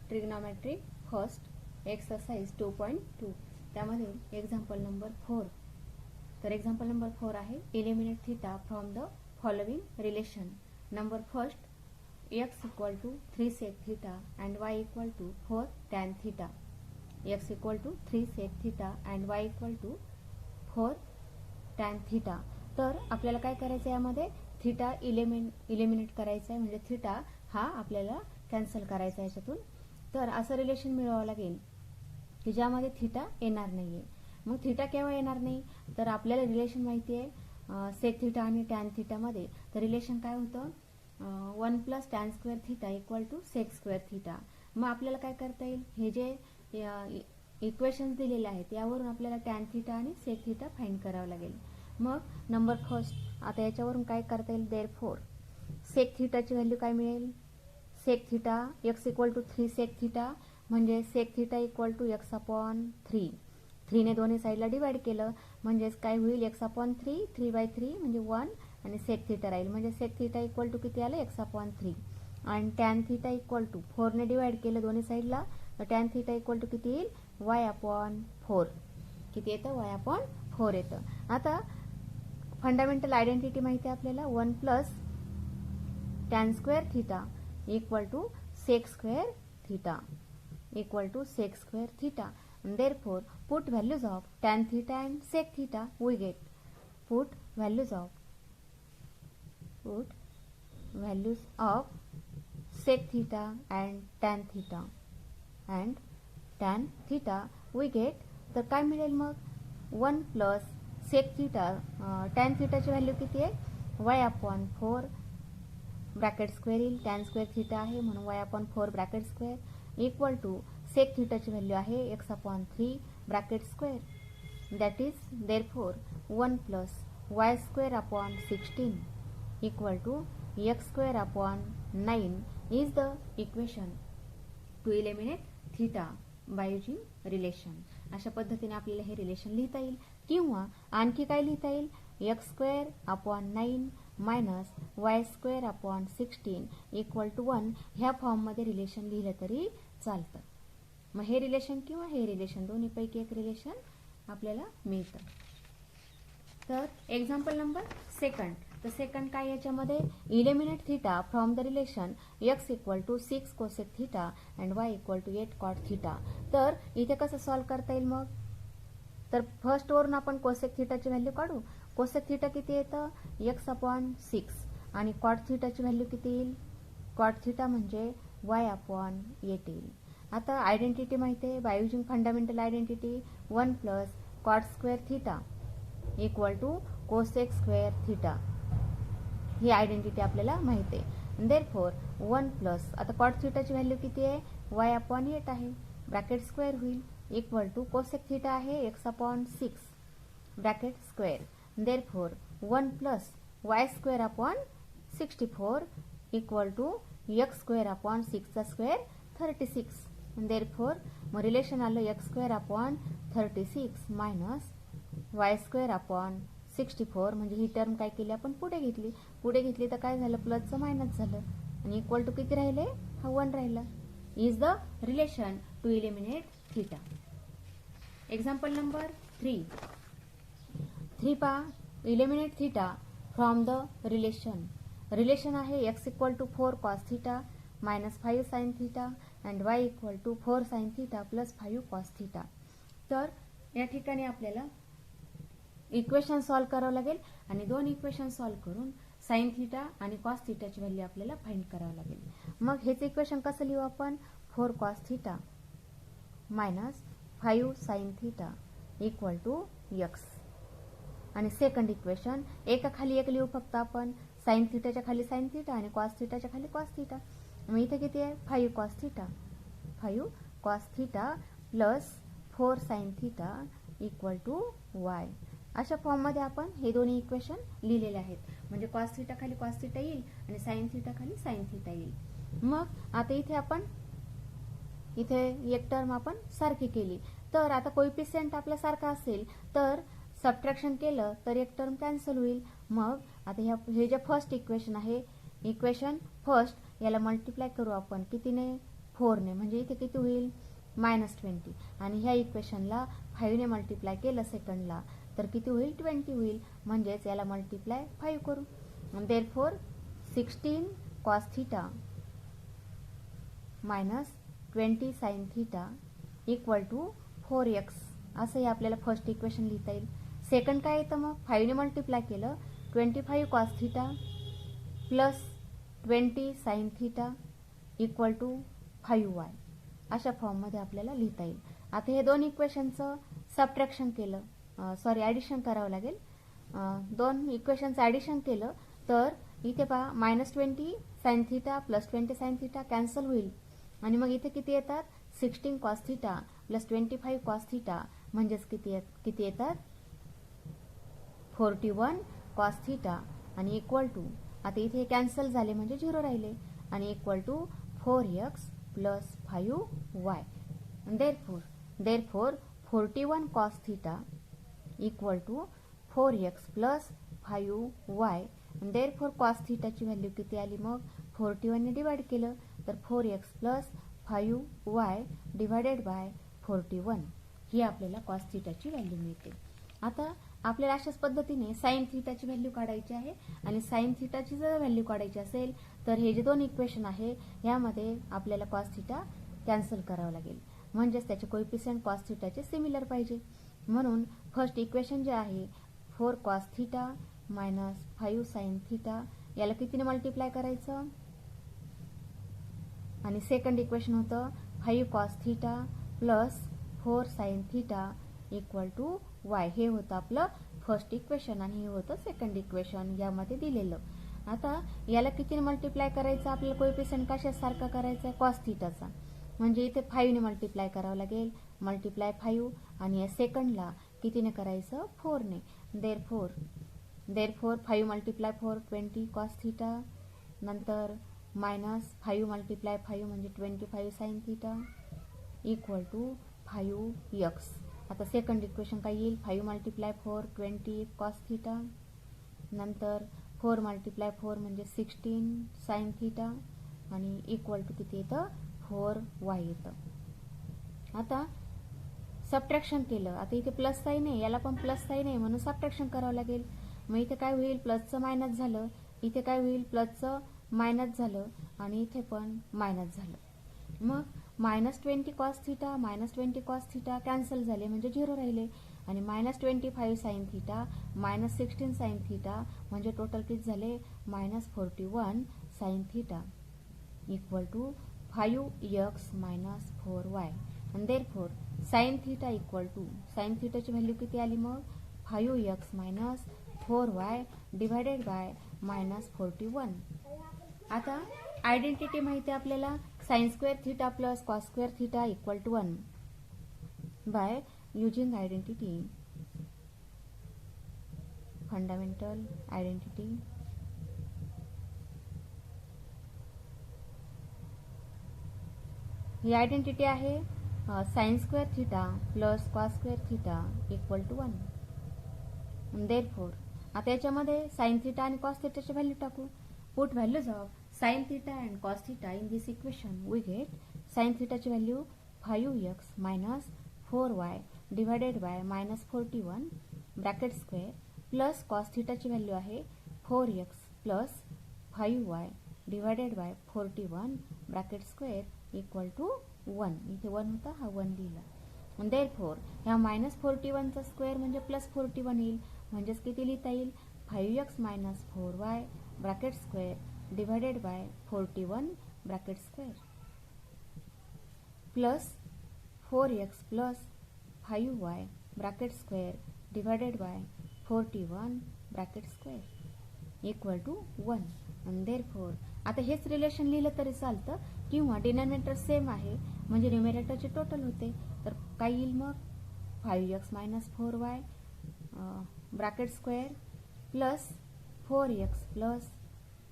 Trigonometry first exercise 2.2 त्यामध्ये example number 4. तर example number 4 आहे eliminate theta from the following relation. Number first, x equal to 3 sec theta and y equal to 4 tan theta. x equal to 3 sec theta and y equal to 4 tan theta. तर आपल्याला काय करायचं आहे, यामध्ये theta eliminate करायचा आहे, म्हणजे theta हा आपल्याला कॅन्सल करायचा आहे याच्यातून. तर असं रिलेशन मिळवावं लागेल की ज्यामध्ये थीटा येणार नाहीये. मग थीटा केव्हा येणार नाही, तर आपल्याला रिलेशन माहिती आहे सेक थीटा आणि टॅन थीटामध्ये. तर रिलेशन काय होतं, 1 + tan square theta equal to sec square theta. मग आपल्याला काय करता येईल, हे जे इक्वेशन्स दिलेले आहेत यावरून आपल्याला टॅन थीटा आणि सेक थीटा फाइंड करावं लागेल. मग नंबर फर्स्ट, आता याच्यावरून काय करता येईल, देअरफॉर सेक थीटाची व्हॅल्यू काय मिळेल, sec theta x equal to 3 sec theta, म्हणजे sec theta equal to x/3. 3 ने दोन्ही साईडला डिवाइड केलं म्हणजेच काय होईल, x/3, 3/3 म्हणजे 1 आणि सेक थीटा राहील, म्हणजे सेक थीटा इक्वल टू किती आलं, x/3. आणि टॅन थीटा इक्वल टू 4 ने डिवाइड केलं दोन्ही साईडला, तर टॅन थीटा इक्वल टू किती येईल, y/4. किती येतं, y/4 येतं. आता फंडामेंटल आयडेंटिटी माहिती आहे आपल्याला, 1 + tan square theta equal to sec square theta equal to sec square theta. Therefore, put values of tan theta and sec theta. We get put values of sec theta and tan theta and tan theta. We get, तर काय मिळेल मग, 1 + sec theta, tan theta ची value किती आहे, y/4 bracket square येईल, tan square theta आहे म्हणून y/4 bracket square equal to sec थीटाची व्हॅल्यू आहे x/3 bracket square. That is therefore 1 + y²/16 equal to x²/9 is the equation to eliminate theta by using relation. अशा पद्धतीने आपल्याला हे relation लिहिता येईल. किंवा आणखी काय लिहिता येईल, x²/9 minus y²/16 equal to 1 ह्या फॉर्ममध्ये रिलेशन लिहिलं तरी चालतं. मग हे रिलेशन किंवा हे रिलेशन दोन्हीपैकी एक रिलेशन आपल्याला मिळतं. तर एक्झाम्पल नंबर सेकंड, तर सेकंड काय, याच्यामध्ये eliminate theta from the relation x equal to 6 cosec theta and y equal to 8 cot theta. तर इथे कसं सॉल्व्ह करता येईल मग, तर फर्स्ट वरून आपण कोसेक थीटाची व्हॅल्यू काढू. कोसेक थीटा किती येतं, x/6 आणि कॉट थीटाची व्हॅल्यू किती येईल, कॉट थीटा म्हणजे y/8 येईल. आता आयडेंटिटी माहिती आहे, by using fundamental identity, 1 + cot square theta equal to cosec square theta, ही आयडेंटिटी आपल्याला माहिती आहे. देअरफॉर 1 + आता कॉट थीटाची व्हॅल्यू किती आहे, y/8 आहे, ब्रॅकेट स्क्वेअर होईल इक्वल टू कोसेक थीटा आहे x/6 bracket square. Therefore 1 + y²/64 equal to x²/6² 36. Therefore मग रिलेशन आलं x²/36 मायनस y²/64, म्हणजे ही टर्म काय केली आपण पुढे घेतली तर काय झालं, प्लसचं मायनस झालं आणि इक्वल टू किती राहिले, हा 1 राहिला. Is the relation to eliminate theta. Example number 3 पहा, eliminate theta from the relation आहे x equal to 4 cos theta minus 5 sine theta and y equal to 4 sine theta plus 5 cos theta. तर या ठिकाणी आपल्याला इक्वेशन सॉल्व्ह करावं लागेल आणि दोन इक्वेशन सॉल्व्ह करून साइन थीटा आणि कॉस थीटाची व्हॅल्यू आपल्याला फाइंड करावं लागेल. मग हेच इक्वेशन कसं लिहू आपण, 4 cos theta minus 5 sine theta equal to x. आणि सेकंड इक्वेशन एका खाली एक लिहू फक्त आपण, साइन थीटाच्या खाली साइन थीटा आणि कॉस थीटाच्या खाली कॉस थीटा. मग इथे किती आहे, 5 cos theta plus 4 sine theta equal to y. अशा फॉर्ममध्ये आपण हे दोन्ही इक्वेशन लिहिलेले आहेत, म्हणजे कॉस थीटा खाली कॉस थीटा येईल आणि साइन थीटा खाली साइन थीटा येईल. मग आता इथे एक टर्म आपण सारखी केली, तर आता कोइफिशियंट आपला सारखा असेल तर सबट्रॅक्शन केलं तर एक टर्म कॅन्सल होईल. मग आता हे जे फर्स्ट इक्वेशन आहे, इक्वेशन फर्स्ट याला मल्टिप्लाय करू आपण कितीने, 4ने, म्हणजे इथे किती होईल -20. आणि ह्या इक्वेशनला 5ने मल्टिप्लाय केलं सेकंडला तर किती होईल 20 होईल. म्हणजेच याला मल्टिप्लाय 5 करू. Therefore 16 cos theta -20 sin theta equal to 4x. असंही आपल्याला फर्स्ट इक्वेशन लिहिता येईल. सेकंड काय येतं मग 5ने मल्टिप्लाय केलं 25 cos theta plus 20 sin theta equal to 5y. अशा फॉर्ममध्ये आपल्याला लिहिता येईल. आता हे दोन इक्वेशनचं सबट्रॅक्शन केलं, ॲडिशन करावं लागेल. दोन इक्वेशनचं ॲडिशन केलं तर इथे पहा -20 sin theta plus 20 sin theta cancel होईल. आणि मग इथे किती येतात 16 cos theta plus 25 cos theta म्हणजेच किती येतात 41 cos थीटा आणि इक्वल टू, आता इथे कॅन्सल झाले म्हणजे 0 राहिले आणि equal to 4x plus 5y. Therefore 41 cos theta equal to 4x plus 5y. Therefore cos थीटाची व्हॅल्यू किती आली मग 41 ने डिवाइड केलं तर 4x plus 5y divided by 41 ही आपल्याला cos थीटाची व्हॅल्यू मिळते. आता आपल्याला अशाच पद्धतीने साइन थीटाची व्हॅल्यू काढायची आहे. आणि साइन थीटाची जर व्हॅल्यू काढायची असेल तर हे जे दोन इक्वेशन आहे यामध्ये आपल्याला cos थीटा कॅन्सल करावं लागेल. म्हणजेच त्याचे कोएफिशियंट cos थीटाचे सिमिलर पाहिजे. म्हणून फर्स्ट इक्वेशन जे आहे 4 cos theta minus 5 sin theta याला कितीने मल्टिप्लाय करायचं. आणि सेकंड इक्वेशन होतं 5 cos theta plus 4 sin theta equal to y. हे होतं आपलं फर्स्ट इक्वेशन आणि हे होतं सेकंड इक्वेशन यामध्ये दिलेलं. आता याला कितीने मल्टिप्लाय करायचं आपल्याला कोएफिशियंट कशासारखा करायचा आहे cos थीटाचा. म्हणजे इथे 5 ने मल्टिप्लाय करावं लागेल. मल्टिप्लाय 5 आणि या सेकंडला कितीने करायचं 4 ने. देअरफॉर 5 मल्टिप्लाय 4 20 cos थीटा नंतर मायनस 5 मल्टिप्लाय 5 म्हणजे 25 sin theta equal to 5x. आता सेकंड इक्वेशन काय येईल 5 मल्टिप्लाय 4 20 cos थीटा नंतर 4 मल्टिप्लाय 4 म्हणजे 16 sin थीटा आणि इक्वल टू किती येतं 4y येतं. आता सबट्रॅक्शन केलं. आता इथे प्लस साइन आहे याला पण प्लस साइन आहे म्हणून सबट्रॅक्शन करावं लागेल. मग इथे काय होईल प्लसचं मायनस झालं, इथे काय होईल प्लसचं मायनस झालं आणि इथे पण मायनस झालं. मग -20 cos theta -20 cos theta cancel झाले म्हणजे 0 राहिले आणि -25 sin थीटा -16 sin थीटा म्हणजे टोटल किती झाले -41 sin theta equal to 5x - 4y. आणि therefore sine theta equal to sine थीटाची व्हॅल्यू किती आली मग 5x - 4y डिवायडेड बाय -41. आता आयडेंटिटी माहिती आहे आपल्याला sin square theta plus cos square theta equal to 1 by using identity fundamental identity. ही आयडेंटिटी आहे sin square theta plus cos square theta equal to 1. Therefore आता याच्यामध्ये sin थीटा आणि cos थीटाची व्हॅल्यू टाकू. Put values of sin theta and cos theta in this equation we get sin थीटाची value 5x - 4y divided by -41 bracket square plus cos थीटाची value आहे 4x plus 5y divided by 41 bracket square equal to 1. इथे 1 होता हा 1 लिहिला. Therefore ह्या -41 चा square म्हणजे +41 येईल. म्हणजेच किती लिहिता येईल 5x - 4y bracket square divided by 41 bracket square plus 4x plus 5y bracket square divided by 41 bracket square equal to 1. आणि देअरफॉर आता हेच रिलेशन लिहिलं तरी चालतं किंवा डिनॉमिनेटर सेम आहे म्हणजे न्यूमरेटरचे टोटल होते. तर काय येईल मग 5x - 4y bracket square plus 4x plus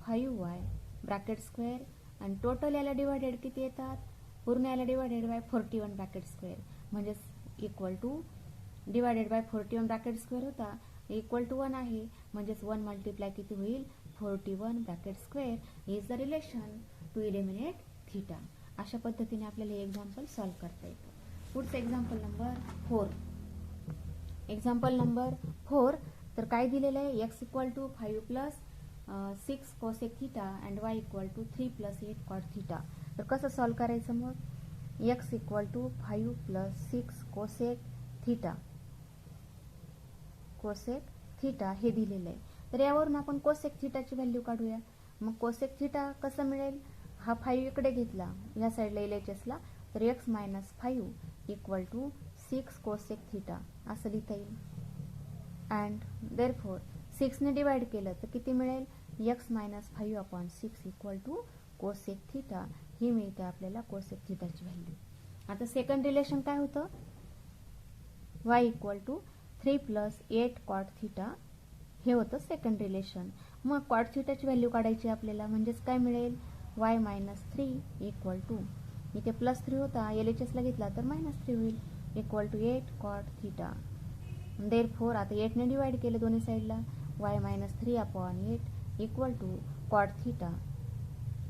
5y bracket square आणि टोटल याला डिवायडेड किती येतात पूर्ण याला डिवायडेड बाय 41 ब्रॅकेट स्क्वेअर म्हणजेच equal to divided by 41 bracket square होता इक्वल टू 1 आहे. म्हणजेच 1 मल्टिप्लाय किती होईल 41 bracket square is the relation to eliminate theta. अशा पद्धतीने आपल्याला हे एक्झाम्पल सॉल्व्ह करता येतं. पुढचं एक्झाम्पल नंबर 4. एक्झाम्पल नंबर 4 तर काय दिलेलं आहे, x = 5 + 6 cosec theta and y = 3 + 8 cot theta. तर कसं सॉल्व्ह करायचं मग, x = 5 + 6 cosec theta हे दिलेलं आहे. तर यावरून आपण cosec theta ची व्हॅल्यू काढूया. मग cosec theta कसं मिळेल, हा 5 इकडे घेतला या साईडला LHSला, तर x - 5 = 6 cosec theta असं लिहिता येईल. अँड देअरफॉर 6 ने डिवाइड केलं तर किती मिळेल, x - 5/6 = cosec theta ही मिळते आपल्याला cosec theta ची व्हॅल्यू. आता सेकंड रिलेशन काय होतं, y = 3 + 8 cot theta हे होतं सेकंड रिलेशन. मग cot theta ची व्हॅल्यू काढायची आपल्याला, म्हणजेच काय मिळेल, y - 3 = इथे +3 होता, LHSला घेतला तर -3 होईल, = 8 cot theta. देअरफॉर आता 8 ने डिवाइड केलं दोन्ही साईडला, y - 3/8 = cot theta.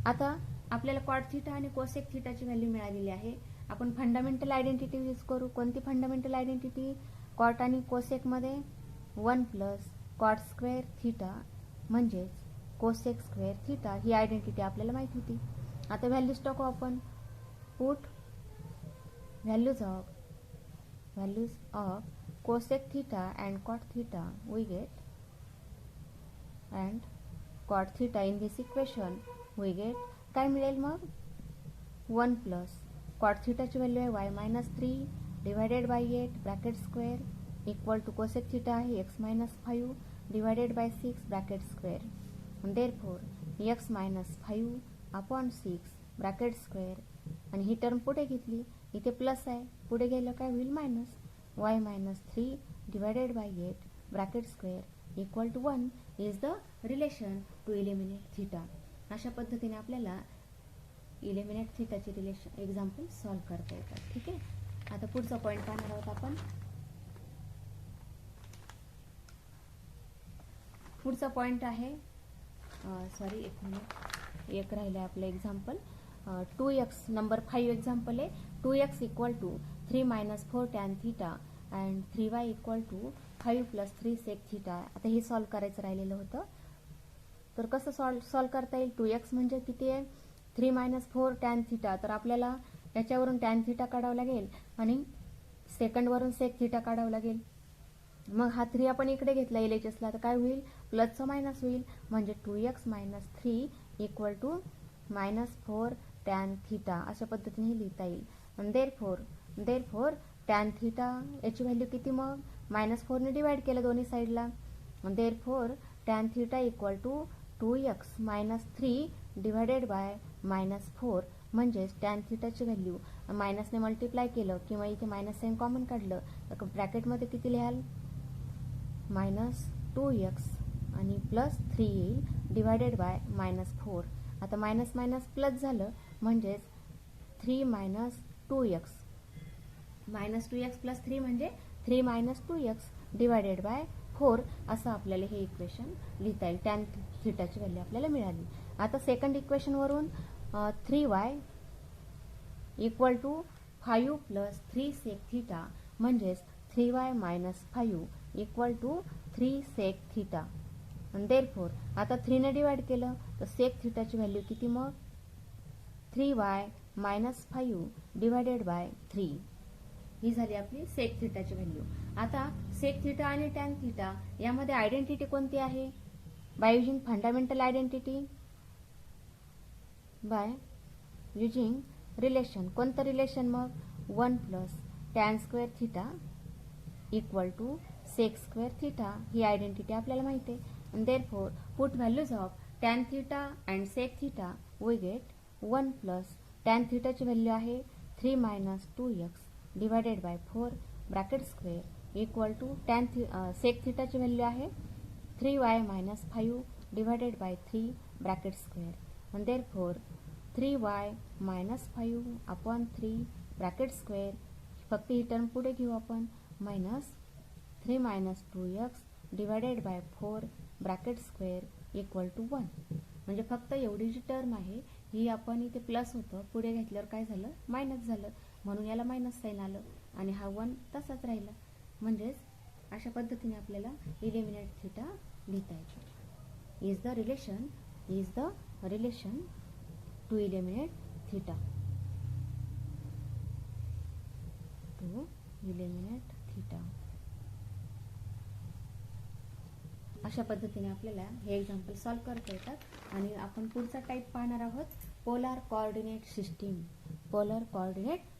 आता आपल्याला cot theta आणि cosec theta ची व्हॅल्यू मिळालेली आहे. आपण फंडामेंटल आयडेंटिटी यूज करू. कोणती फंडामेंटल आयडेंटिटी, कॉट आणि कोसेक मध्ये 1 + cot² थीटा म्हणजेच कोसेक स्क्वेअर थीटा ही आयडेंटिटी आपल्याला माहिती होती. आता व्हॅल्यूज टाकू आपण. Put values of cosec theta and cot theta we get, and cot theta in this equation we get काय मिळेल मग, 1 + cot theta ची व्हॅल्यू आहे y - 3 divided by 8 bracket square = cosec theta आहे x - 5 divided bye 6 bracket square. Therefore x - 5/6 bracket square, आणि ही term पुढे घेतली, इथे प्लस आहे, पुढे गेलं काय होईल minus, y - 3 divided by 8 bracket square = 1 is the relation to eliminate theta. अशा पद्धतीने आपल्याला इलिमिनेट थीटाची रिलेशन एक्झाम्पल सॉल्व्ह करता येतात. ठीक आहे. आता पुढचा पॉईंट पाहणार आहोत आपण. पुढचा पॉईंट आहे, एक राहिलं आहे आपलं एक्झाम्पल. 2x नंबर 5 एक्झाम्पल आहे. 2x = 3 - 4 tan theta and 3y = 5 + 3 sec theta. आता हे सॉल्व्ह करायचं राहिलेलं होतं. तर कसं सॉल्व्ह करता येईल, 2x म्हणजे किती आहे, 3 - 4 tan theta. तर आपल्याला याच्यावरून tan theta काढावं लागेल आणि सेकंडवरून sec theta काढावं लागेल. मग हा 3 आपण इकडे घेतला LHSला, तर काय होईल, प्लसचं मायनस होईल, म्हणजे 2x - 3 = -4 tan theta अशा पद्धतीने लिहिता येईल. आणि देअरफॉर tan theta याची व्हॅल्यू किती, मग -4 ने डिवाइड केलं दोन्ही साईडला, therefore tan theta = 2x - 3 divided by -4 म्हणजेच tan theta ची व्हॅल्यू मायनसने मल्टिप्लाय केलं किंवा इथे मायनस साइन कॉमन काढलं तर ब्रॅकेटमध्ये किती लिहाल, -2x आणि +3 येईल डिवायडेड बाय -4. आता मायनस मायनस प्लस झालं, म्हणजेच 3 - 2x, -2x + 3 म्हणजे 3 - 2x डिवायडेड बाय 4 असं आपल्याला हे इक्वेशन लिहिता येईल. tan थीटाची व्हॅल्यू आपल्याला मिळाली. आता सेकंड इक्वेशनवरून 3y = 5 + 3 sec theta म्हणजेच 3y - 5 = 3 sec theta. आणि देअरफॉर आता 3 ने डिवाइड केलं तर sec theta ची व्हॅल्यू किती, मग 3y - 5 डिवायडेड बाय 3 ही झाली आपली sec theta ची व्हॅल्यू. आता sec theta आणि tan theta यामध्ये आयडेंटिटी कोणती आहे, by using fundamental identity, bye using relation. कोणतं रिलेशन, मग 1 + tan² theta = sec² theta ही आयडेंटिटी आपल्याला माहिती आहे. आणि therefore put values of tan theta and sec theta we get 1 + tan theta ची व्हॅल्यू आहे 3 - 2x divided by 4 bracket square = sec theta ची value आहे 3y - 5 divided by 3 bracket square. आणि therefore 3y - 5/3 bracket square, फक्त ही term पुढे घेऊ आपण, -3 - 2x divided by 4 bracket square = 1. म्हणजे फक्त एवढी जी टर्म आहे ही आपण इथे प्लस होतं, पुढे घेतल्यावर काय झालं, मायनस झालं, म्हणून याला मायनस साईन आलं आणि हा 1 तसाच राहिला. म्हणजेच अशा पद्धतीने आपल्याला इलिमिनेट थिटा लिहिता येतो. Is the relation to eliminate theta. अशा पद्धतीने आपल्याला हे एक्झाम्पल सॉल्व करता येतात. आणि आपण पुढचा टाईप पाहणार आहोत, पोलार कोऑर्डिनेट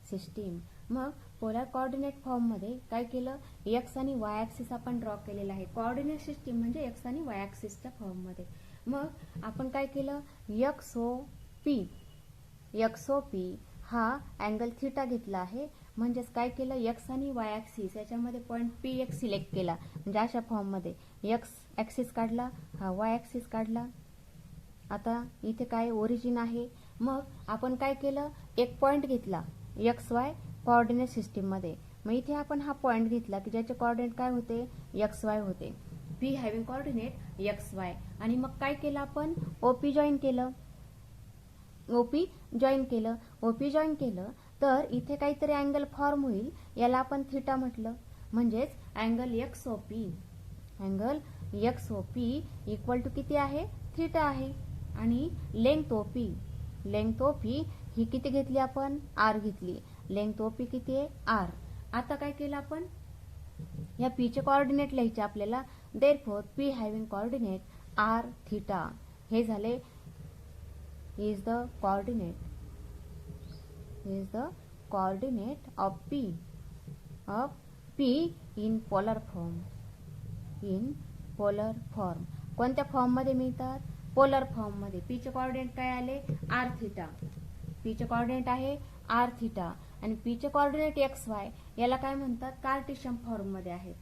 सिस्टीम. मग पोलार कोऑर्डिनेट फॉर्ममध्ये काय केलं, एक्स आणि वाय ॲक्सिस आपण ड्रॉ केलेला आहे. कोऑर्डिनेट सिस्टीम म्हणजे एक्स आणि वाय ॲक्सिसच्या फॉर्ममध्ये. मग आपण काय केलं, एक्स ओ पी हा अँगल थिटा घेतला आहे. म्हणजेच काय केलं, एक्स आणि वाय ॲक्सिस याच्यामध्ये पॉईंट पी एक्स सिलेक्ट केला. म्हणजे अशा फॉर्ममध्ये एक्स ॲक्सिस काढला, हा वाय ॲक्सिस काढला. आता इथे काय ओरिजिन आहे. मग आपण काय केलं, एक पॉईंट घेतला एक्स वाय कोऑर्डिनेट सिस्टीममध्ये. मग इथे आपण हा पॉईंट घेतला की ज्याचे कोऑर्डिनेट काय होते, एक्स वाय होते. P having coordinate x Y. आणि मग काय केलं, आपण ओपी जॉईन केलं. ओपी जॉईन केलं तर इथे काहीतरी अँगल फॉर्म होईल, याला आपण थिटा म्हटलं. म्हणजेच angle X O P equal to किती आहे, थिटा आहे. आणि लेंथ ओ पी ही किती घेतली आपण, आर घेतली. लेंथ ओ पी किती आहे, आर. आता काय केलं आपण, या पी चे कोऑर्डिनेट लिहायचे आपल्याला. Therefore P having coordinate r theta. हे झाले is the coordinate of P in polar form. कोणत्या फॉर्म मध्ये मिळतात, पोलर फॉर्म मध्ये. पी चे कोऑर्डिनेट काय आले, आर थिटा. पी चे कोऑर्डिनेट आहे आर थिटा आणि पी चे कोऑर्डिनेट एक्स वाय, याला काय म्हणतात, कार्टेशियन फॉर्म मध्ये आहेत.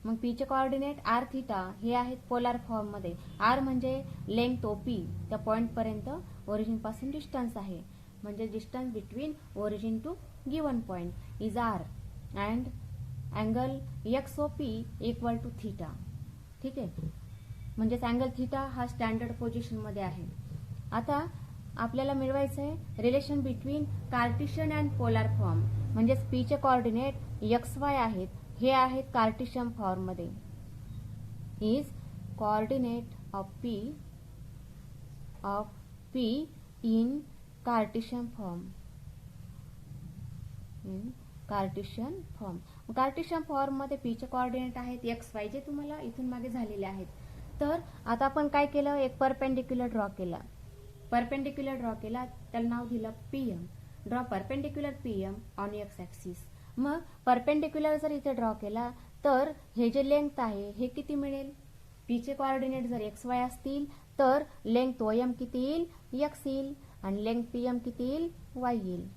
मग पी चे कोऑर्डिनेट आर थिटा हे आहेत पोलार फॉर्म मध्ये. आर म्हणजे लेंथ ओपी, त्या पॉइंट पर्यंत ओरिजिन पासून डिस्टन्स आहे. म्हणजे distance between origin to given point is r and angle X O P equal to theta. ठीक आहे, म्हणजेच अँगल थिटा हा स्टँडर्ड पोझिशन मध्ये आहे. आता आपल्याला मिळवायचं आहे relation between Cartesian and polar form. म्हणजेच पी चे कोऑर्डिनेट एक्स वाय आहेत, हे आहेत कार्टेशियन फॉर्म मध्ये. Is coordinate of P in Cartesian form. Cartesian form मध्ये पी चे कोऑर्डिनेट आहेत एक्स वाय, जे तुम्हाला इथून मागे झालेले आहेत. तर आता आपण काय केलं, एक परपेंडिक्युलर ड्रॉ केला. त्याला नाव दिलं PM. Draw perpendicular PM on x axis. मग परपेंडिक्युलर जर इथे ड्रॉ केला तर हे जे लेंथ आहे हे किती मिळेल, पी चे कोऑर्डिनेट जर एक्स वाय असतील तर लेंथ ओ एम किती येईल, एक्स येईल आणि लेंथ पी एम किती येईल, वाय येईल.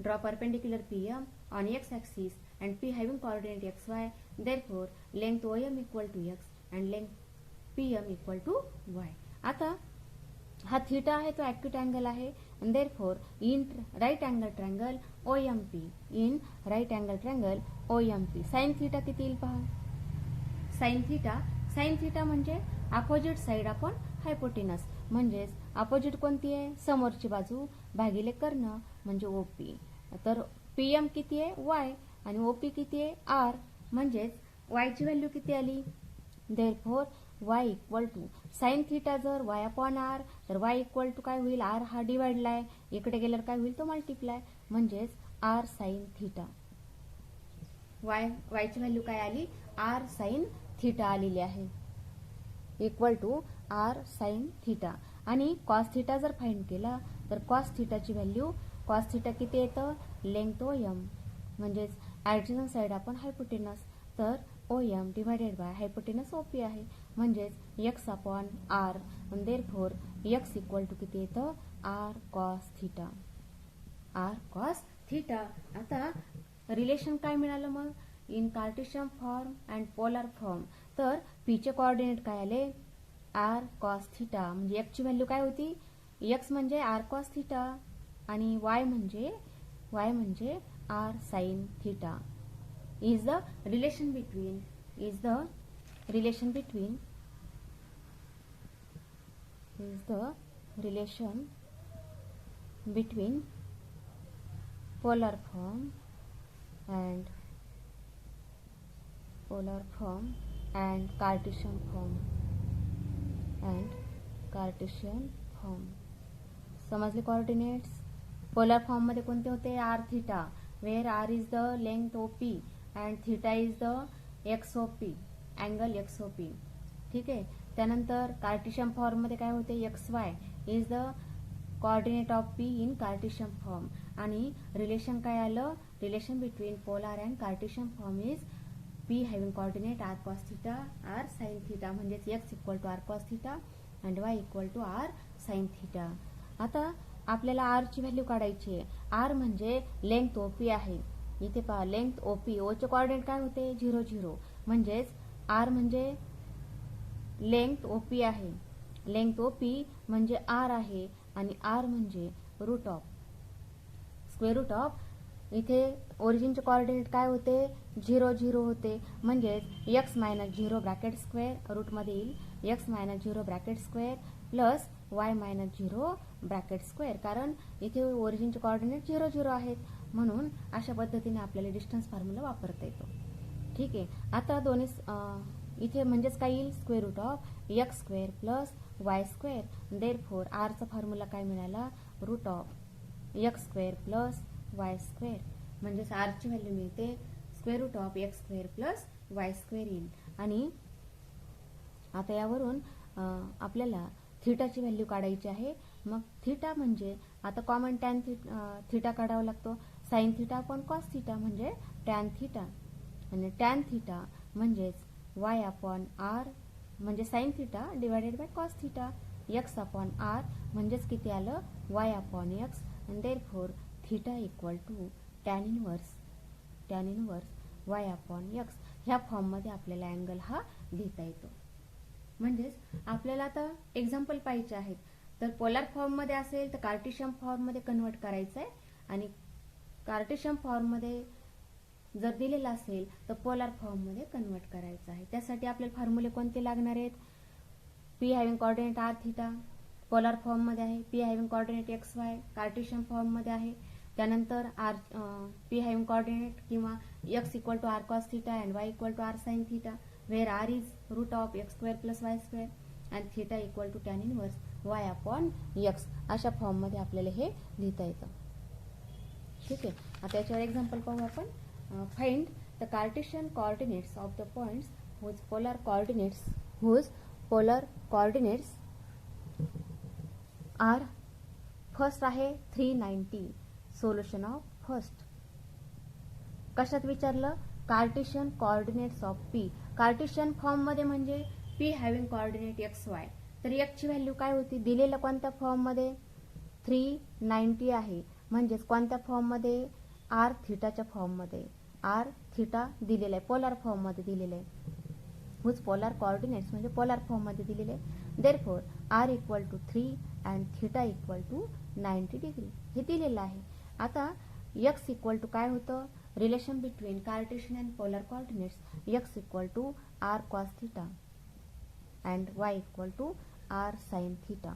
Draw perpendicular PM on x axis and P having coordinate x y. Therefore length O M equal to x and length P M equal to y. आता हा theta आहे तो acute angle आहे. Therefore in right angle triangle OMP, in right angle triangle OMP sine theta किती येईल पहा. Sine theta म्हणजे opposite side upon hypotenuse. म्हणजेच अपोजिट कोणती आहे, समोरची बाजू भागिले कर्ण म्हणजे ओपी. तर पीएम किती आहे, वाय आणि ओपी किती आहे, आर. म्हणजेच वाय ची व्हॅल्यू किती आली. Therefore y equal to sine theta जर y अपॉन आर तर y इक्वल टू काय होईल, आर हा डिवाइडला आहे, इकडे गेल्यावर काय होईल तो मल्टिप्लाय. म्हणजेच आर साइन थिटा. y ची व्हॅल्यू काय आली, आर साइन थिटा आलेली आहे, equal to r sine theta. आणि कॉस थिटा जर फाइंड केला तर कॉस थिटाची व्हॅल्यू, कॉस थिटा किती येतं, लेंथ ओ एम. म्हणजेच ऍडजसंट साइड आपण हायपोटेनस, तर O M divided by hypotenuse OP आहे. म्हणजेच x upon r. Therefore x equal to किती येतं, आर कॉस थिटा. आता रिलेशन काय मिळालं मग, in Cartesian form and polar form. तर पी चे कोऑर्डिनेट काय आले, आर कॉस थिटा. म्हणजे एक्स ची व्हॅल्यू काय होती, एक्स म्हणजे आर कॉस थिटा आणि वाय म्हणजे r sine theta. Is the relation between relation between polar form and Cartesian form. समजले कोऑर्डिनेट्स. पोलर फॉर्म मध्ये कोणते होते? R theta, where r is the length OP and theta is the XOP, angle XOP. ठीक आहे. त्यानंतर Cartesian form मध्ये काय होते? X y is the coordinate of P in Cartesian form. आणि रिलेशन काय आलं? Relation between polar and Cartesian form is P having coordinate r cos theta r sine theta, म्हणजेच x equal to r cos theta and y equal to r sine theta. आता आपल्याला R ची value काढायची आहे. R म्हणजे length OP आहे. इथे पहा, लेंथ ओपी, ओचे कोऑर्डिनेट काय होते? 0 0, म्हणजेच आर म्हणजे लेंथ ओपी आहे. लेंथ ओपी म्हणजे आर आहे आणि आर म्हणजे root of square root of, इथे ओरिजिनचे कोऑर्डिनेट काय होते? 0 0 होते, म्हणजेच एक्स मायनस 0 ब्रॅकेट स्क्वेअर, रूटमध्ये येईल x minus 0 bracket square plus y minus 0 bracket square, कारण इथे ओरिजिनचे कोऑर्डिनेट 0 0 आहेत, म्हणून अशा पद्धतीने आपल्याला डिस्टन्स फॉर्म्युला वापरता येतो. ठीक आहे. आता दोन्ही इथे म्हणजेच काय येईल? Square root of x square plus y square. Therefore आरचा फॉर्म्युला काय मिळाला? Root of x square plus y square, म्हणजेच आरची व्हॅल्यू मिळते square root of x square plus y square येईल. आणि आता यावरून आपल्याला थीटाची व्हॅल्यू काढायची आहे. मग थीटा म्हणजे आता कॉमन टॅन थीटा काढावा लागतो. Sine theta upon cos theta म्हणजे टॅन थीटा, आणि टॅन थीटा म्हणजेच वाय अपॉन आर म्हणजे sine theta divided by cos theta. X upon r म्हणजेच किती आलं? वाय अपॉन एक्स, आणि therefore theta equal to tan inverse y upon x. ह्या फॉर्ममध्ये आपल्याला अँगल हा लिहिता येतो. म्हणजेच आपल्याला आता एक्झाम्पल पाहिजे आहेत. तर पोलर फॉर्म मध्ये असेल तर कार्टेशियन फॉर्म मध्ये कन्वर्ट करायचं आहे, आणि कार्टेशियन फॉर्म मध्ये जर दिलेला असेल तर पोलर फॉर्म मध्ये कन्वर्ट करायचं आहे. त्यासाठी आपल्याला फॉर्म्युले कोणते लागणार आहेत? P having coordinate r theta polar form मध्ये आहे, P having coordinate x y Cartesian form मध्ये आहे. त्यानंतर आर पी हॅव्हिंग कोऑर्डिनेट किंवा x equal to r cos theta and y equal to r sine theta, where r is root of x square plus y square and theta equal to tan inverse y upon x. अशा form मध्ये आपल्याला हे लिहिता येतं. ठीक आहे. आता याच्यावर एक्झाम्पल पाहू आपण. Find the Cartesian coordinates of the points whose polar coordinates are first आहे 390. Solution of first. कशात विचारलं? Cartesian coordinates of P. Cartesian form मध्ये म्हणजे P having coordinate x Y. तर एक्स ची व्हॅल्यू काय होती? दिलेल्या कोणत्या फॉर्म मध्ये? 390 आहे, म्हणजेच कोणत्या फॉर्म मध्ये? आर थीटाच्या फॉर्म मध्ये. आर थीटा दिलेला आहे, पोलर फॉर्म मध्ये दिलेला आहे. हुज पोलर कोऑर्डिनेट्स म्हणजे पोलर फॉर्म मध्ये दिलेले आहे. Therefore r equal to 3 and theta equal to 90 degree हे दिलेलं आहे. आता एक्स इक्वल टू काय होतं? Relation between Cartesian and polar coordinates. X equal to r cos theta and y equal to r sine theta.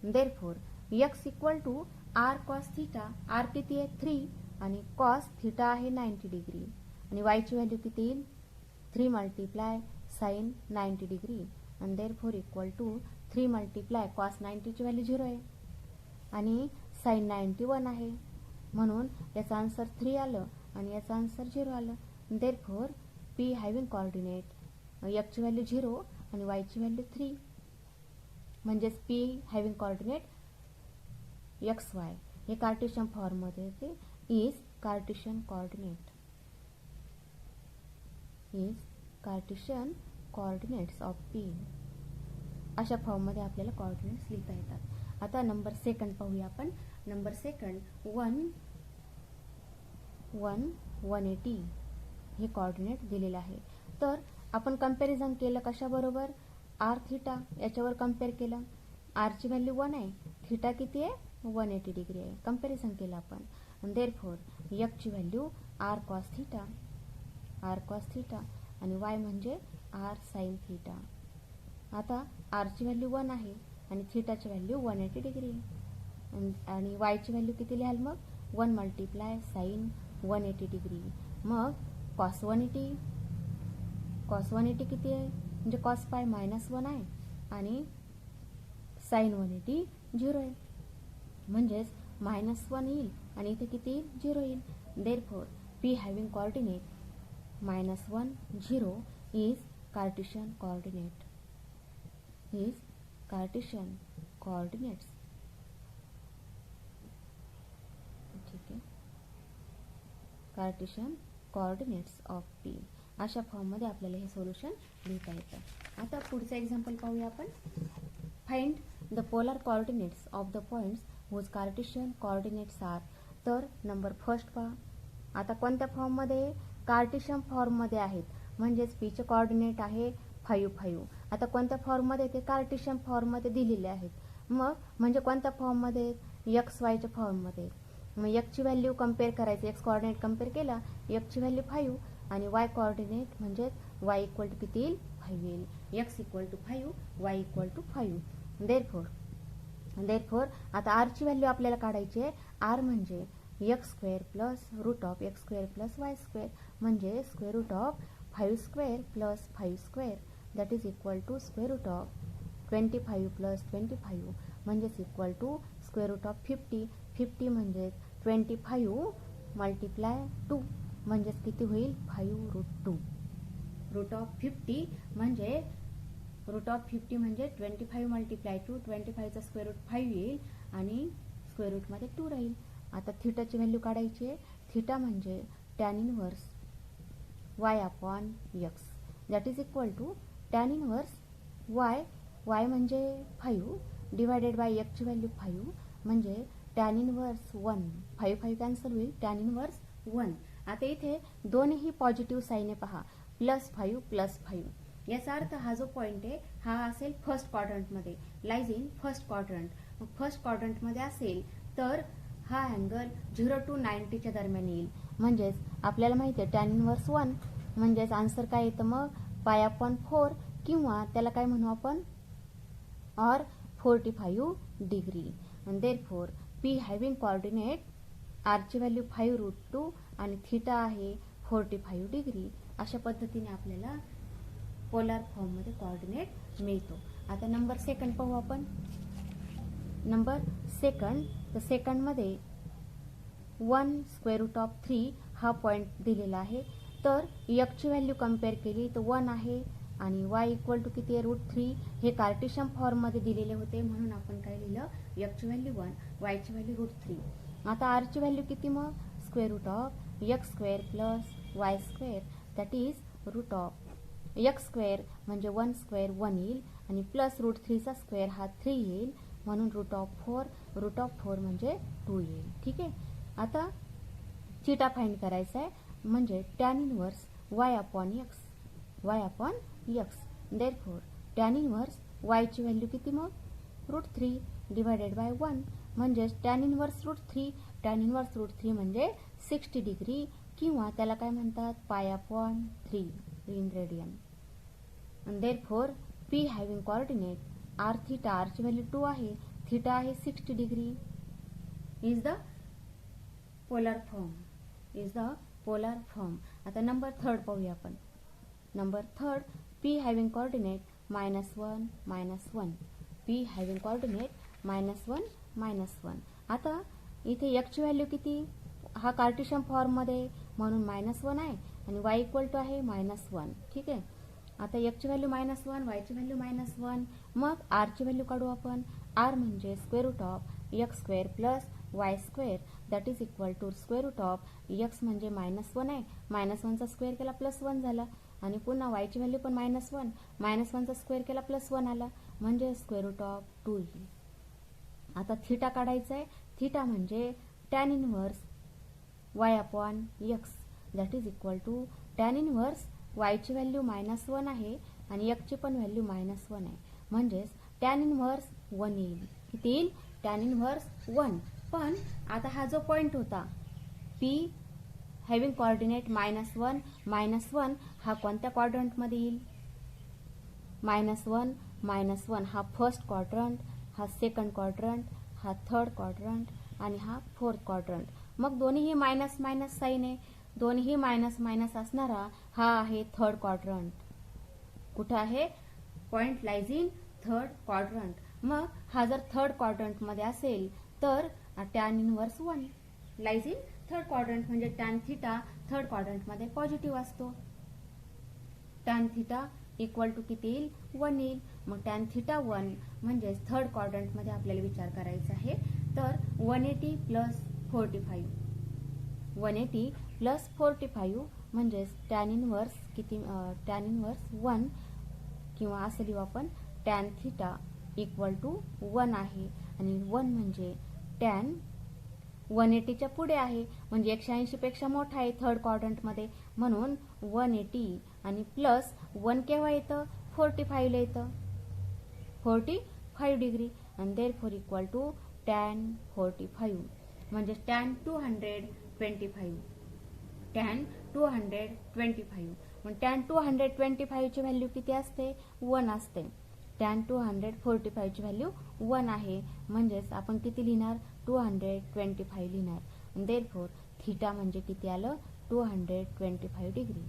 Therefore x equal to r cos theta, R किती आहे? 3 आणि cos theta आहे 90 degree, आणि Y ची value किती येईल? 3 multiply sine 90 degree, आणि therefore equal to 3 multiply cos 90 ची व्हॅल्यू 0 आहे आणि साइन 91 आहे, म्हणून याचा आन्सर 3 आलं आणि याचा आन्सर 0 आलं. Therefore P having coordinate x ची व्हॅल्यू 0 आणि वाय ची व्हॅल्यू 3, म्हणजेच P having coordinate x Y हे कार्टेशियन फॉर्म मध्ये येते. Is Cartesian coordinates of P. अशा फॉर्म मध्ये आपल्याला कोऑर्डिनेट्स लिहिता येतात. आता नंबर सेकंड पाहूया आपण. नंबर सेकंड 180 हे कोऑर्डिनेट दिलेलं आहे. तर आपण कंपॅरिझन केलं कशाबरोबर? आर थीटा याच्यावर कम्पेअर केलं. आर ची व्हॅल्यू 1 आहे, थीटा किती आहे? 180 डिग्री आहे. कंपॅरिझन केलं आपण. देअरफॉर एक्स ची व्हॅल्यू आर कॉस थीटा आणि वाय म्हणजे आर साइन थीटा. आता आर ची व्हॅल्यू 1 आहे, आणि थिटाची व्हॅल्यू 180 डिग्री आणि वायची व्हॅल्यू किती लिहाल मग 1 मल्टिप्लाय साईन 180 डिग्री. मग कॉस 180 किती आहे म्हणजे कॉस पाय -1 आहे आणि साईन 180 0 आहे म्हणजेच -1 येईल आणि इथे किती येईल 0 येईल. Therefore P having coordinate -1 0 is Cartesian coordinates. ठीक आहे, कार्टेशियन कोऑर्डिनेट्स ऑफ P. अशा फॉर्ममध्ये आपल्याला हे सोल्युशन लिहिता येतं. आता पुढचं एक्झाम्पल पाहूया आपण. Find the polar coordinates of the points whose Cartesian coordinates are. तर नंबर फर्स्ट पहा. आता कोणत्या फॉर्ममध्ये कार्टेशियन फॉर्ममध्ये आहेत म्हणजेच पीचे कोऑर्डिनेट आहे 5 5. आता कोणत्या फॉर्ममध्ये ते कार्टेशियन फॉर्ममध्ये दिलेले आहेत. मग म्हणजे कोणत्या फॉर्ममध्ये एक्स वायच्या फॉर्ममध्ये. मग एक्सची व्हॅल्यू कम्पेअर करायची. एक्स कोऑर्डिनेट कम्पेअर केला एक्सची व्हॅल्यू 5 आणि वाय कोऑर्डिनेट म्हणजे वाय इक्वल टू किती येईल 5 येईल. X equal to 5 y equal to 5. Therefore आता आरची व्हॅल्यू आपल्याला काढायची आहे. आर म्हणजे x square plus root of x square plus y square म्हणजे square root of 5 square plus 5 square that is equal to square root of 25 plus 25 म्हणजेच equal to square root of 50. 50 म्हणजे 25 multiply 2 म्हणजेच किती होईल 5 root 2. Route of 50 म्हणजे 25 multiply 2. 25चा square route 5 येईल आणि square रूटमध्ये 2 राहील. आता थिटाची व्हॅल्यू काढायची आहे. थिटा म्हणजे tan inverse y upon x that is equal to tan inverse y. Y म्हणजे 5 डिवायडेड बाय एक्सची व्हॅल्यू 5 म्हणजे टॅन इनव्हर्स 1. 5 5 कॅन्सल होईल टॅन इनव्हर्स 1. आता इथे दोन्ही पॉझिटिव्ह साईन आहे पहा +5 +5. याचा अर्थ हा जो पॉइंट आहे हा असेल फर्स्ट क्वाड्रंटमध्ये लाईज इन फर्स्ट क्वाड्रंट. मग फर्स्ट क्वाड्रंटमध्ये असेल तर हा अँगल 0 to 90च्या दरम्यान येईल. म्हणजेच आपल्याला माहिती आहे टॅन इनव्हर्स 1 म्हणजेच आन्सर काय येतं मग π/4 किंवा त्याला काय म्हणू आपण और 45 डिग्री. आणि देअरफॉर P हॅविंग कोऑर्डिनेट आरची व्हॅल्यू 5 रूट 2 आणि थिटा आहे 45 डिग्री. अशा पद्धतीने आपल्याला पोलार फॉर्ममध्ये कोऑर्डिनेट मिळतो. आता नंबर सेकंड पाहू आपण. नंबर सेकंड तर सेकंडमध्ये 1 स्क्वेअर रूट ऑफ 3 हा पॉईंट दिलेला आहे. तर एक्सची व्हॅल्यू कम्पेअर केली तर 1 आहे आणि वाय इक्वल टू किती आहे √3. हे कार्टेशियन फॉर्ममध्ये दिलेले होते म्हणून आपण काय लिहिलं एक्सची व्हॅल्यू 1 वायची व्हॅल्यू √3. आता आरची व्हॅल्यू किती मग square root of x square plus y square that is root of x square म्हणजे 1 स्क्वेअर 1 येईल आणि प्लस √3चा स्क्वेअर हा 3 येईल म्हणून रूट ऑफ 4 म्हणजे 2 येईल. ठीक आहे. आता थिटा फाइंड करायचा आहे म्हणजे tan inverse y upon x. Therefore tan inverse वायची व्हॅल्यू किती मग √3 डिवायडेड बाय 1 म्हणजेच टॅन इनव्हर्स √3. टॅन इनव्हर्स √3 म्हणजे 60 डिग्री किंवा त्याला काय म्हणतात π/3 in radian. Therefore P having coordinate r theta आरची व्हॅल्यू 2 आहे थिटा आहे 60 degree is the polar form. आता नंबर थर्ड पाहूया आपण. Number third P having coordinate -1 -1. P having coordinate -1 आता इथे एक्सची व्हॅल्यू किती हा कार्टेशियन फॉर्ममध्ये म्हणून -1 आहे आणि y इक्वल टू आहे -1. ठीक आहे. आता एक्सची व्हॅल्यू -1 वायची व्हॅल्यू -1 मग आरची व्हॅल्यू काढू आपण. आर म्हणजे square root of x square plus y square that is equal to square root of x म्हणजे -1 आहे -1चा स्क्वेअर केला +1 झाला आणि पुन्हा वायची व्हॅल्यू पण -1 -1चा स्क्वेअर केला +1 आला म्हणजे स्क्वेअर रूट ऑफ 2 येईल. आता थिटा काढायचा आहे. थिटा म्हणजे tan inverse y upon x that is equal to tan inverse वायची व्हॅल्यू -1 आहे आणि एक्सची पण व्हॅल्यू -1 आहे म्हणजेच टॅन इनव्हर्स 1 येईल. किती येईल टॅन इनव्हर्स 1. पण आता हा जो पॉइंट होता P हॅविंग कोऑर्डिनेट -1 -1 हा कोणत्या क्वाड्रंटमध्ये येईल -1 हा फर्स्ट क्वाड्रंट हा सेकंड क्वाड्रंट, हा थर्ड क्वाड्रंट आणि हा फोर्थ क्वाड्रंट. मग दोन्हीही मायनस मायनस साईन आहे. दोन्हीही मायनस मायनस असणारा हा आहे थर्ड क्वाड्रंट. कुठं आहे? Point lies in third quadrant. मग हा जर थर्ड क्वाड्रंट मध्ये असेल तर tan inverse 1 lies in third quadrant, म्हणजे टॅन थिटा थर्ड क्वाड्रंट मध्ये पॉझिटिव्ह असतो. टॅन थिटा इक्वल टू किती येईल? 1 येईल. मग टॅन थिटा 1 म्हणजे थर्ड क्वाड्रंट मध्ये आपल्याला विचार करायचा आहे. तर 180 प्लस 45, 180 प्लस 45 म्हणजे टॅन इनवर्स किती? टॅन इनवर्स 1, किंवा असं लिहू आपण टॅन थिटा इक्वल टू 1 आहे. आणि 1 म्हणजे टॅन 180च्या पुढे आहे, म्हणजे 180 पेक्षा मोठा आहे थर्ड क्वाड्रंट मध्ये, म्हणून 180 आणि प्लस 1 केव्हा येतं? 45 ला येतं, 45 डिग्री. आणि देअरफॉर इक्वल टू टॅन 45 म्हणजे टॅन 225, टॅन 225. मग टॅन 225 ची व्हॅल्यू किती असते? 1 असते. टॅन 245 ची व्हॅल्यू 1 आहे, म्हणजेच आपण किती लिहिणार? 225 लिहिणार. देअरफॉर थिटा म्हणजे किती आलं? 225 degree.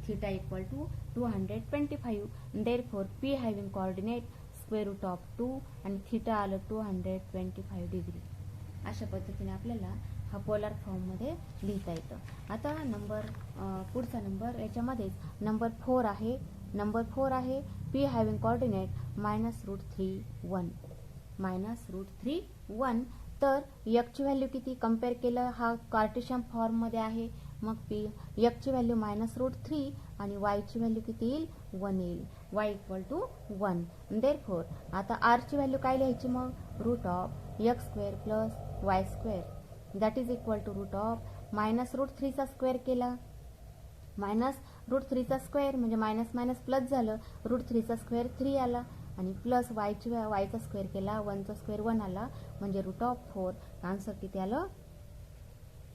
Theta equal to 225. Therefore P having coordinate square root of 2 आणि थिटा आलं 225 डिग्री. अशा पद्धतीने आपल्याला हा पोलार फॉर्म मध्ये लिहिता येतं. आता पुढचा नंबर याच्यामध्येच नंबर 4 आहे. नंबर 4 आहे पी हॅव्हिंग कोऑर्डिनेट -√3 1, -√3 1. तर ची व्हॅल्यू किती? कम्पेअर केलं, हा कार्टेशियन फॉर्म मध्ये आहे. मग पी ची व्हॅल्यू -√3 आणि y ची व्हॅल्यू किती येईल? 1 येईल. y equal to 1. देअरफॉर आता r ची व्हॅल्यू काय लिहायची? मग √x² plus y² that is equal to -√3 चा स्क्वेअर केला, -√3 चा स्क्वेअर म्हणजे मायनस मायनस प्लस झालं, √3 चा स्क्वेअर 3 आला, आणि प्लस y चा स्क्वेअर केला, 1 चा स्क्वेअर 1 आला, म्हणजे √4. आन्सर किती आलं?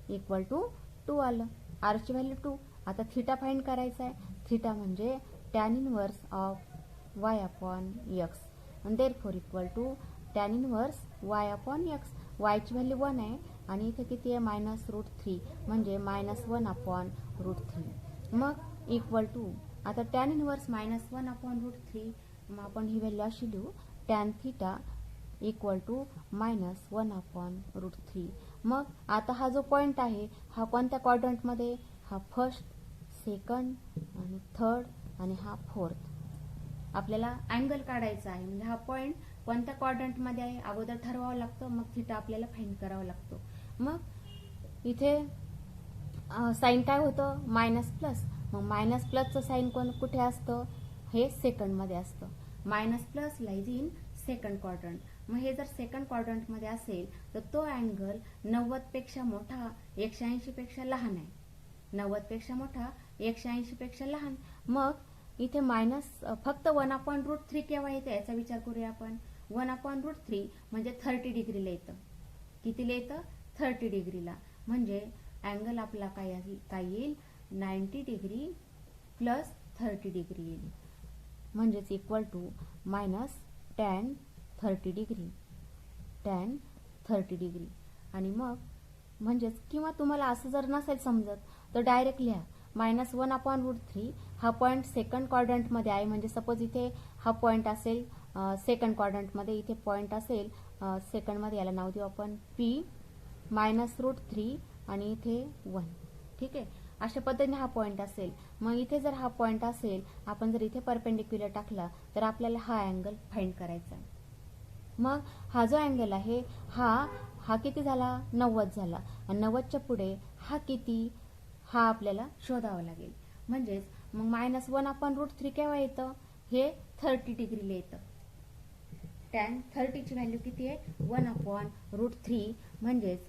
इक्वल टू 2 आलं. r ची व्हॅल्यू 2. आता थिटा फाइंड करायचा आहे. थिटा म्हणजे tan inverse of y upon x. Therefore equal to tan inverse y upon x. y ची व्हॅल्यू 1 आहे आणि इथे किती आहे? -√3 म्हणजे -1 अपॉन √3. मग इक्वल टू आता टॅन इनवर्स -1 अपॉन √3. मग आपण ही व्हॅल्यू अशी लिहू, tan theta equal to -1 upon √3. मग आता हा जो पॉइंट आहे हा कोणत्या क्वाड्रंट मध्ये? हा फर्स्ट, सेकंड आणि थर्ड आणि हा फोर्थ. आपल्याला अँगल काढायचा आहे, म्हणजे हा पॉइंट कोणत्या क्वाड्रंट मध्ये आहे अगोदर ठरवावं लागतं, मग थिटा आपल्याला फाइंड करावा लागतो. मग इथे साइन काय होतं? Minus plus. मग मायनस प्लसचं साइन कुठे असतं? हे सेकंड मध्ये असतं. Minus plus lies in second quadrant. मग हे जर सेकंड क्वाड्रंट मध्ये असेल तर तो अँगल 90 पेक्षा मोठा 180 पेक्षा लहान आहे. 90 पेक्षा मोठा 180 पेक्षा लहान. मग इथे मायनस फक्त 1/√3 केव्हा येते याचा विचार करूया आपण. 1/√3 म्हणजे 30 डिग्रीला येतं. कितीला येतं? 30 डिग्रीला. म्हणजे अँगल आपला काय येईल? 90 डिग्री प्लस 30 डिग्री येईल, म्हणजेच equal to -tan 30 degree, tan 30 degree. आणि मग म्हणजेच, किंवा तुम्हाला असं जर नसेल समजत तर डायरेक्ट लिहा -1/√3. हा पॉइंट सेकंड क्वाड्रंट मध्ये आहे, म्हणजे सपोज इथे हा पॉइंट असेल सेकंड क्वाड्रंट मध्ये, इथे पॉइंट असेल सेकंड मध्ये, याला नाव देऊ आपण P -√3 आणि इथे 1. ठीक आहे, अशा पद्धतीने हा पॉइंट असेल. मग इथे जर हा पॉइंट असेल, आपण जर इथे परपेंडिक्युलर टाकला तर आपल्याला हा अँगल फाइंड करायचा. मग हा जो अँगल आहे हा किती झाला? 90 झाला. आणि 90च्या पुढे हा किती? हा आपल्याला शोधावा लागेल. म्हणजेच मग -1/√3 केव्हा येतं? हे 30 डिग्रीला येतं. tan 30 ची व्हॅल्यू किती आहे? 1/√3. म्हणजेच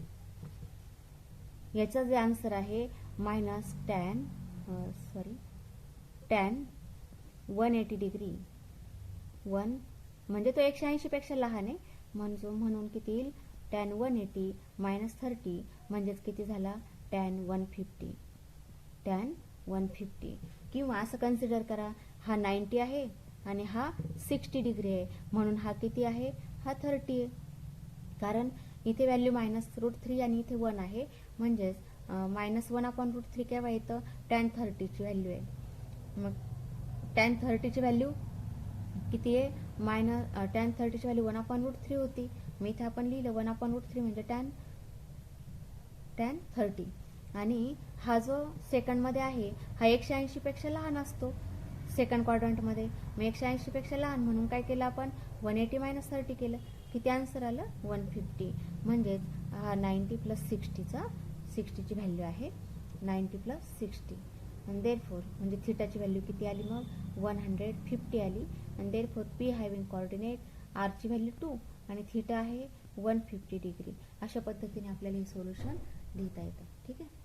याचा जे आन्सर आहे tan 180 डिग्री. 1 म्हणजे तो 180 पेक्षा लहान आहे, म्हणून किती येईल? tan 180 -30 म्हणजेच किती झाला? tan 150. tan 150. किंवा असं कन्सिडर करा, हा 90 आहे आणि हा 60 डिग्री आहे, म्हणून हा किती आहे? हा 30 आहे, कारण इथे व्हॅल्यू -√3 आणि इथे 1 आहे, म्हणजेच -1/√3 केव्हा येतं, tan 30 ची व्हॅल्यू आहे. मग tan 30 ची व्हॅल्यू किती आहे, tan 30 ची व्हॅल्यू 1/√3 होती. मी इथे आपण लिहिलं 1/√3 म्हणजे tan 30. आणि हा जो सेकंड मध्ये आहे हा 180 पेक्षा लहान असतो सेकंड क्वाड्रंट मध्ये. मग 180 पेक्षा लहान म्हणून काय केलं आपण, 180 - 30 केलं. किती आन्सर आलं, 150. म्हणजेच हा 90 + 60 ची व्हॅल्यू आहे, 90 + 60. आणि देअरफॉर म्हणजे थिटाची व्हॅल्यू किती आली, मग 150 आली. आणि therefore P having coordinate r ची व्हॅल्यू 2 आणि थिटा आहे 150 डिग्री. अशा पद्धतीने आपल्याला हे सोल्युशन लिहिता येतं. ठीक आहे.